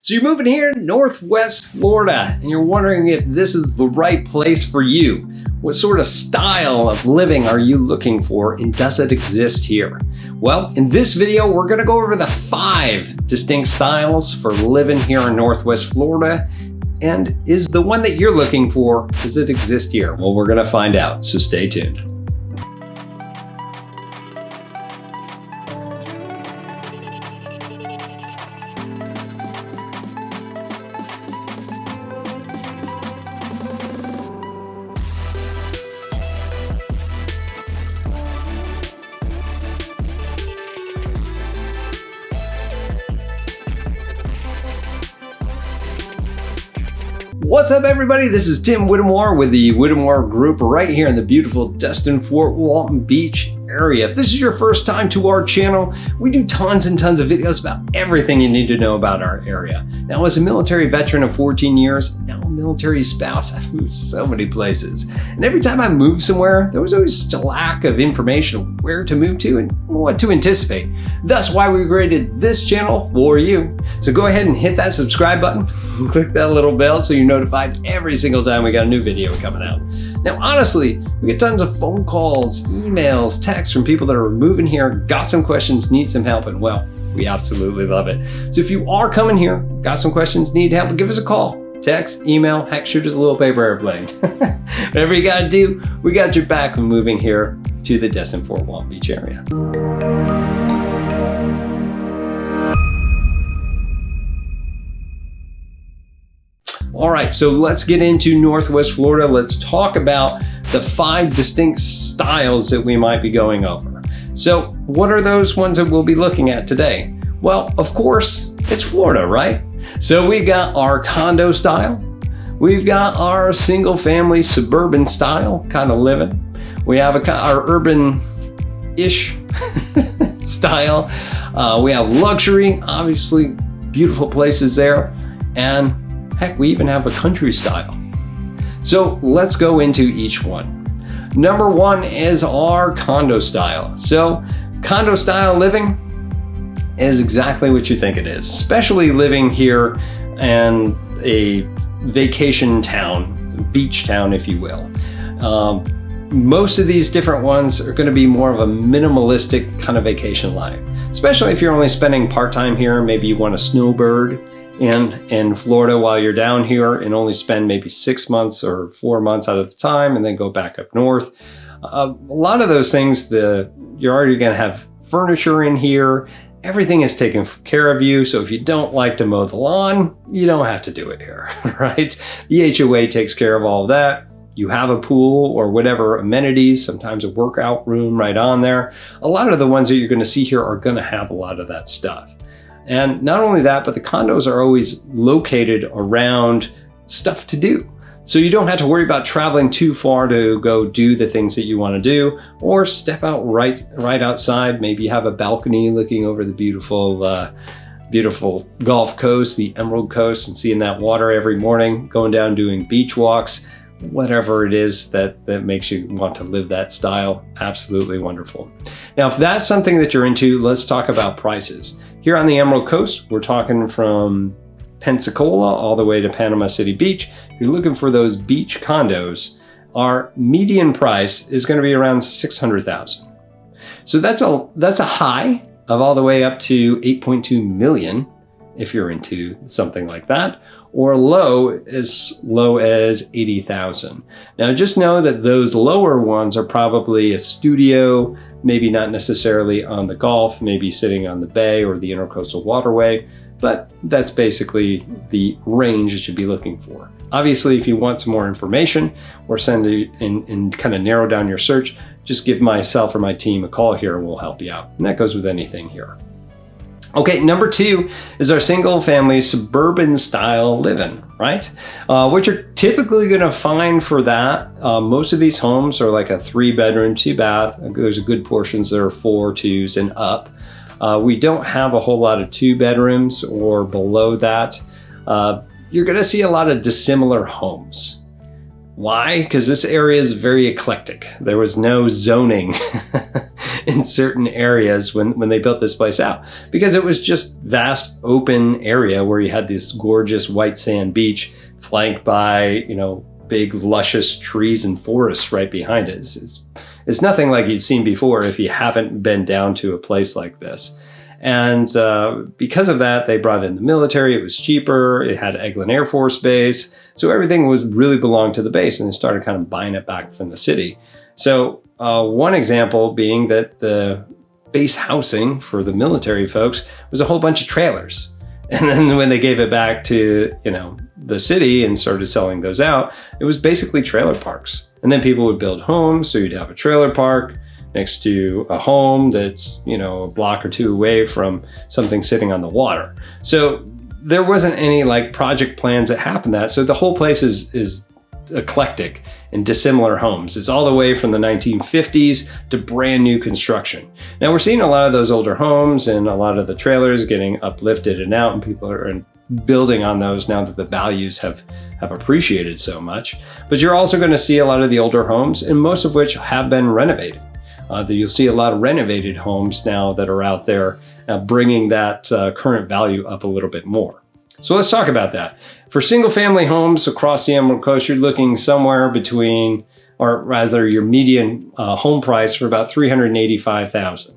So you're moving here to Northwest Florida and you're wondering if this is the right place for you. What sort of style of living are you looking for and does it exist here? Well, in this video, we're gonna go over the 5 distinct styles for living here in Northwest Florida. And is the one that you're looking for, does it exist here? Well, we're gonna find out, so stay tuned. What's up, everybody? This is Tim Whittemore with the Whittemore Group right here in the beautiful Destin-Fort, Walton Beach area. If this is your first time to our channel, we do tons and tons of videos about everything you need to know about our area. Now, as a military veteran of 14 years, now a military spouse, I've moved so many places. And every time I moved somewhere, there was always such a lack of information of where to move to and what to anticipate. That's why we created this channel for you. So go ahead and hit that subscribe button, click that little bell so you're notified every single time we got a new video coming out. Now, honestly, we get tons of phone calls, emails, texts from people that are moving here, got some questions, need some help, and well, we absolutely love it. So if you are coming here, got some questions, need help, give us a call, text, email, heck, shoot us a little paper airplane. Whatever you gotta do, we got your back when moving here to the Destin-Fort Walton Beach area. All right, so let's get into Northwest Florida. Let's talk about the 5 distinct styles that we might be going over. So what are those ones that we'll be looking at today? Well, of course, it's Florida, right? So we've got our condo style. We've got our single family suburban style kind of living. We have our urban-ish style. We have luxury, obviously beautiful places there. And heck, we even have a country style. So let's go into each one. Number 1 is our condo style. So condo style living is exactly what you think it is, especially living here in a vacation town, beach town, if you will. Most of these different ones are gonna be more of a minimalistic kind of vacation life, especially if you're only spending part-time here. Maybe you want a snowbird in Florida while you're down here and only spend maybe 6 months or 4 months out of the time and then go back up north. A lot of those things, you're already gonna have furniture in here. Everything is taken care of you. So if you don't like to mow the lawn, you don't have to do it here, right? The HOA takes care of all of that. You have a pool or whatever amenities, sometimes a workout room right on there. A lot of the ones that you're gonna see here are gonna have a lot of that stuff. And not only that, but the condos are always located around stuff to do. So you don't have to worry about traveling too far to go do the things that you want to do, or step out right outside. Maybe you have a balcony looking over the beautiful Gulf Coast, the Emerald Coast, and seeing that water every morning, going down doing beach walks, whatever it is that makes you want to live that style. Absolutely wonderful. Now, if that's something that you're into, let's talk about prices. Here on the Emerald Coast, we're talking from Pensacola all the way to Panama City Beach. If you're looking for those beach condos, our median price is going to be around $600,000. So that's a high of all the way up to 8.2 million if you're into something like that, or low as 80,000. Now just know that those lower ones are probably a studio, maybe not necessarily on the Gulf, maybe sitting on the bay or the Intercoastal Waterway, but that's basically the range that you'd be looking for. Obviously, if you want some more information or send it and kind of narrow down your search, just give myself or my team a call here and we'll help you out. And that goes with anything here. Okay, number 2 is our single family suburban style living, right? What you're typically gonna find for that, most of these homes are like a 3-bedroom, 2-bath. There's a good portions that are 4, 2s and up. We don't have a whole lot of 2 bedrooms or below that. You're gonna see a lot of dissimilar homes. Why? Because this area is very eclectic. There was no zoning in certain areas when they built this place out, because it was just vast open area where you had this gorgeous white sand beach flanked by, big luscious trees and forests right behind it. It's nothing like you've seen before if you haven't been down to a place like this. And because of that, they brought in the military. It was cheaper. It had Eglin Air Force Base. So everything was really belonged to the base, and they started kind of buying it back from the city. So one example being that the base housing for the military folks was a whole bunch of trailers. And then when they gave it back to, the city and started selling those out, it was basically trailer parks. And then people would build homes. So you'd have a trailer park next to a home that's, a block or two away from something sitting on the water. So there wasn't any project plans that happened that. So the whole place is eclectic and dissimilar homes. It's all the way from the 1950s to brand new construction. Now we're seeing a lot of those older homes and a lot of the trailers getting uplifted and out, and people are building on those now that the values have appreciated so much. But you're also going to see a lot of the older homes, and most of which have been renovated. You'll see a lot of renovated homes now that are out there, bringing that current value up a little bit more. So let's talk about that. For single family homes across the Emerald Coast, you're looking somewhere between, or rather your median home price for about $385,000.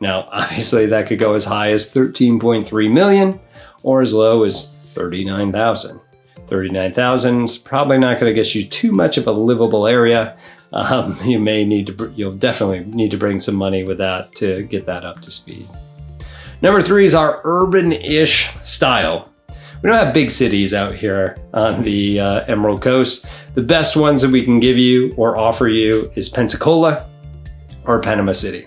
Now, obviously that could go as high as $13.3 million or as low as $39,000. $39,000 is probably not going to get you too much of a livable area. You'll definitely need to bring some money with that to get that up to speed. Number 3 is our urban-ish style. We don't have big cities out here on the Emerald Coast. The best ones that we can give you or offer you is Pensacola or Panama City.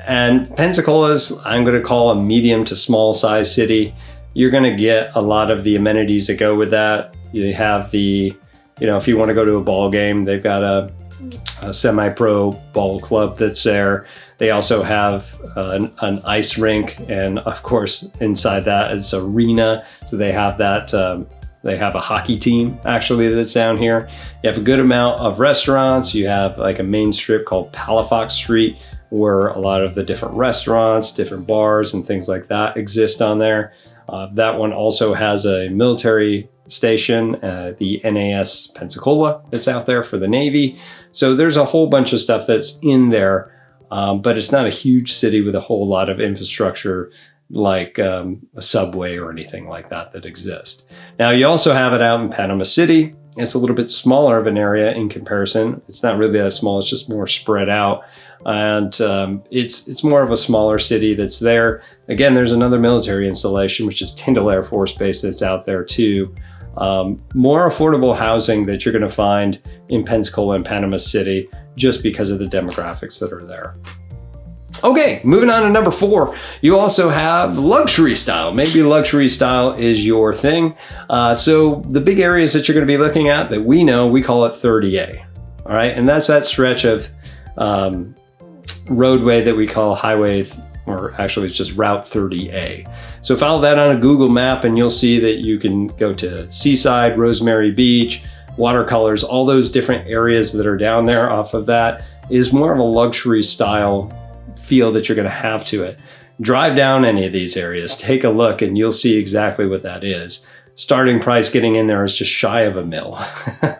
And Pensacola's, I'm going to call a medium to small size city. You're going to get a lot of the amenities that go with that. You have if you want to go to a ball game, they've got a semi-pro ball club that's there. They also have an ice rink, and of course inside that it's an arena. So they have that. They have a hockey team actually that's down here. You have a good amount of restaurants. You have a main strip called Palafox Street, where a lot of the different restaurants, different bars, and things like that exist on there. That one also has a military station, the NAS Pensacola, that's out there for the Navy. So there's a whole bunch of stuff that's in there, but it's not a huge city with a whole lot of infrastructure like a subway or anything like that exists. Now you also have it out in Panama City. It's a little bit smaller of an area in comparison. It's not really that small, it's just more spread out. And it's more of a smaller city that's there. Again, there's another military installation, which is Tyndall Air Force Base, that's out there too. More affordable housing that you're going to find in Pensacola and Panama City just because of the demographics that are there. Okay, moving on to number 4. You also have luxury style. Maybe luxury style is your thing. So the big areas that you're going to be looking at that we know, we call it 30A. All right, and that's that stretch of roadway that we call highway, or actually it's just Route 30A. So follow that on a Google map and you'll see that you can go to Seaside, Rosemary Beach, Watercolors, all those different areas that are down there off of that is more of a luxury style feel that you're going to have to it. Drive down any of these areas, take a look, and you'll see exactly what that is. Starting price getting in there is just shy of $1 million.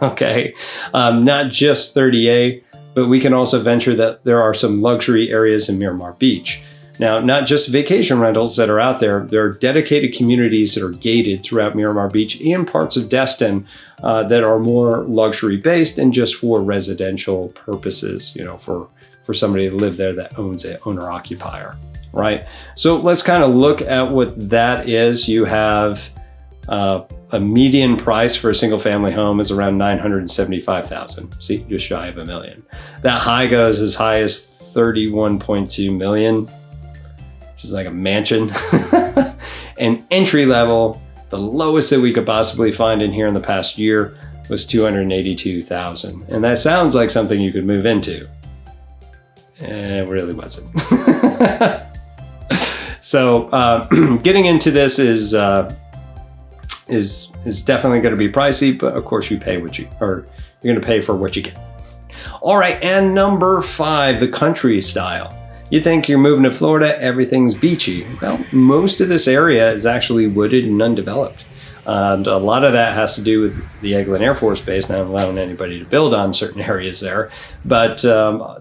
Okay, not just 30A, but we can also venture that there are some luxury areas in Miramar Beach. Now, not just vacation rentals that are out there, there are dedicated communities that are gated throughout Miramar Beach and parts of Destin that are more luxury based and just for residential purposes, for somebody to live there that owns it, owner occupier, right? So let's kind of look at what that is. You have a median price for a single family home is around $975,000. See, just shy of $1 million. That high goes as high as $31.2 million, which is like a mansion. And entry level, the lowest that we could possibly find in here in the past year was $282,000. And that sounds like something you could move into. It really wasn't. So getting into this is definitely going to be pricey, but of course you pay what you you're going to pay for what you get. All right, and number 5, the country style. You think you're moving to Florida, everything's beachy. Well, most of this area is actually wooded and undeveloped. And a lot of that has to do with the Eglin Air Force Base not allowing anybody to build on certain areas there. But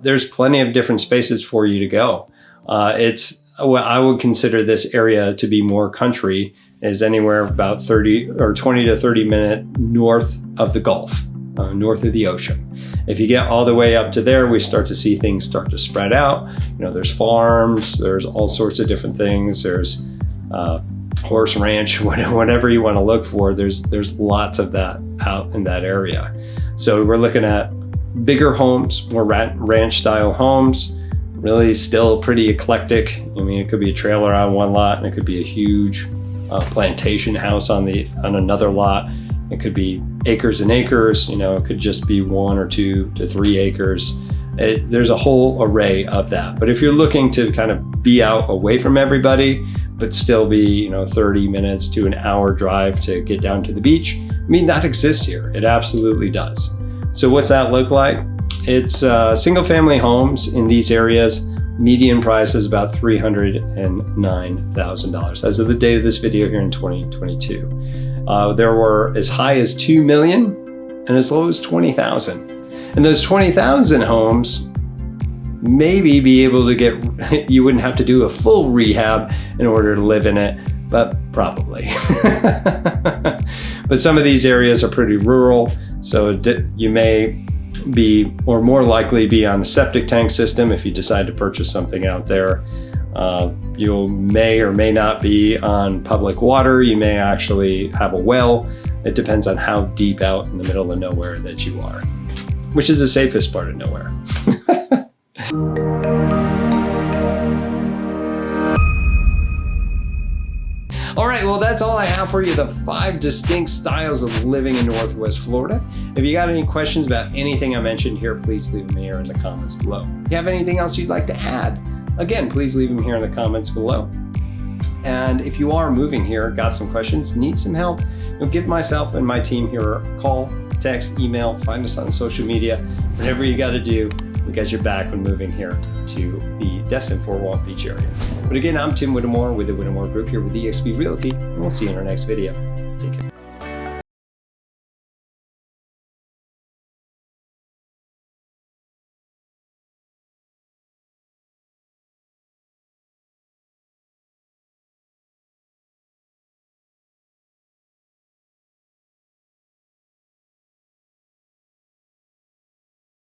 there's plenty of different spaces for you to go. I would consider this area to be more country, is anywhere about 30 or 20 to 30 minutes north of the Gulf, north of the ocean. If you get all the way up to there, we start to see things start to spread out. There's farms, there's all sorts of different things. There's horse ranch, whatever you want to look for. There's lots of that out in that area. So we're looking at bigger homes, more ranch style homes, really still pretty eclectic. I mean, it could be a trailer on one lot and it could be a huge plantation house on another lot. It could be acres and acres, it could just be 1 or 2 to 3 acres. There's a whole array of that. But if you're looking to kind of be out away from everybody, but still be, 30 minutes to an hour drive to get down to the beach, I mean, that exists here. It absolutely does. So what's that look like? It's single family homes in these areas. Median price is about $309,000 as of the date of this video here in 2022. There were as high as 2 million and as low as 20,000. And those 20,000 homes maybe be able to you wouldn't have to do a full rehab in order to live in it, but probably. But some of these areas are pretty rural, so you may be, or more likely be, on a septic tank system if you decide to purchase something out there. You may or may not be on public water. You may actually have a well. It depends on how deep out in the middle of nowhere that you are, which is the safest part of nowhere. All right, well, that's all I have for you, the 5 distinct styles of living in Northwest Florida. If you got any questions about anything I mentioned here, please leave them here in the comments below. If you have anything else you'd like to add, again, please leave them here in the comments below. And if you are moving here, got some questions, need some help, give myself and my team here a call, text, email, find us on social media. Whatever you got to do, we got your back when moving here to the Destin-Fort Walton Beach area. But again, I'm Tim Whittemore with the Whittemore Group here with eXp Realty, and we'll see you in our next video. Take care.